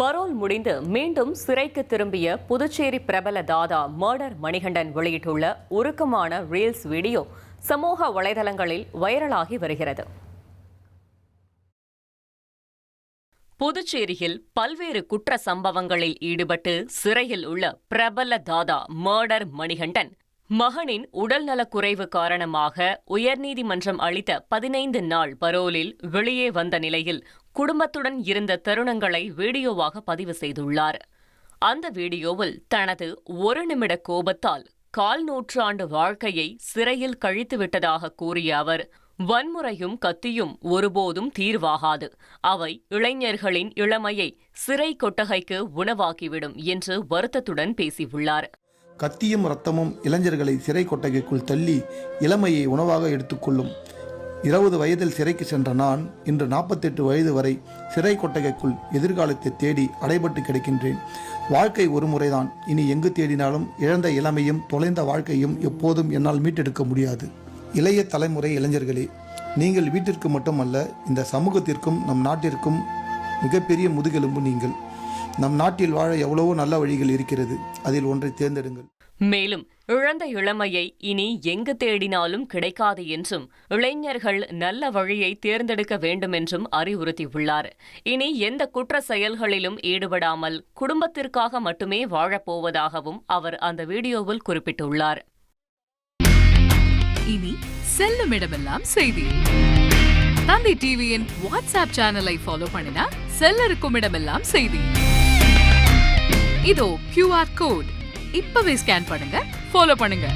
Parole முடிந்து மீண்டும் சிறைக்கு திரும்பிய புதுச்சேரி பிரபல தாதா மர்டர் மணிகண்டன் வெளியிட்டுள்ள உருக்கமான ரீல்ஸ் வீடியோ சமூக வலைதளங்களில் வைரலாகி வருகிறது. புதுச்சேரியில் பல்வேறு குற்ற சம்பவங்களில் ஈடுபட்டு சிறையில் உள்ள பிரபல தாதா மர்டர் மணிகண்டன் மகனின் உடல்நலக்குறைவு காரணமாக உயர்நீதிமன்றம் அளித்த 15 நாள் பரோலில் வெளியே வந்த நிலையில் குடும்பத்துடன் இருந்த தருணங்களை வீடியோவாக பதிவு செய்துள்ளார். அந்த வீடியோவில் தனது 1 நிமிட கோபத்தால் 1/4 நூற்றாண்டு வாழ்க்கையை சிறையில் கழித்துவிட்டதாக கூறிய அவர், வன்முறையும் கத்தியும் ஒருபோதும் தீர்வாகாது, அவை இளைஞர்களின் இளமையை சிறை கொட்டகைக்கு உணவாக்கிவிடும் என்று வருத்தத்துடன் பேசியுள்ளார். கத்தியும் ரத்தமும் இளைஞர்களை சிறை கொட்டகைக்குள் தள்ளி இளமையை உணவாக எடுத்துக்கொள்ளும். 20 வயதில் சிறைக்கு சென்ற நான் இன்று 48 வயது வரை சிறை கொட்டகைக்குள் எதிர்காலத்தை தேடி அடைபட்டு கிடக்கின்றேன். வாழ்க்கை ஒரு முறைதான், இனி எங்கு தேடினாலும் இழந்த இளமையும் தொலைந்த வாழ்க்கையும் எப்போதும் என்னால் மீட்டெடுக்க முடியாது. இளைய தலைமுறை இளைஞர்களே, நீங்கள் வீட்டிற்கு மட்டுமல்ல, இந்த சமூகத்திற்கும் நம் நாட்டிற்கும் மிகப்பெரிய முதுகெலும்பு நீங்கள். நம் நாட்டில் வாழ எவ்வளவோ நல்ல வழிகள் இருக்கிறது, அதில் ஒன்றை தேர்ந்தெடுங்கள். மேலும் இழந்த இளமையை இனி எங்கு தேடினாலும் கிடைக்காது என்றும் இளைஞர்கள் நல்ல வழியை தேர்ந்தெடுக்க வேண்டும் என்றும் அறிவுறுத்தியுள்ளார். இனி எந்த குற்ற செயல்களிலும் ஈடுபடாமல் குடும்பத்திற்காக மட்டுமே வாழப்போவதாகவும் அவர் அந்த வீடியோவில் குறிப்பிட்டுள்ளார். இனி செல்லும் இடமெல்லாம் செய்தி. தந்தை டிவியின் வாட்ஸ்அப் சேனலை ஃபாலோ பண்ணினா செல்ல இருக்கும் இடமெல்லாம் செய்தி. இதோ QR கோட் இப்பவே ஸ்கேன் பண்ணுங்க, ஃபாலோ பண்ணுங்க.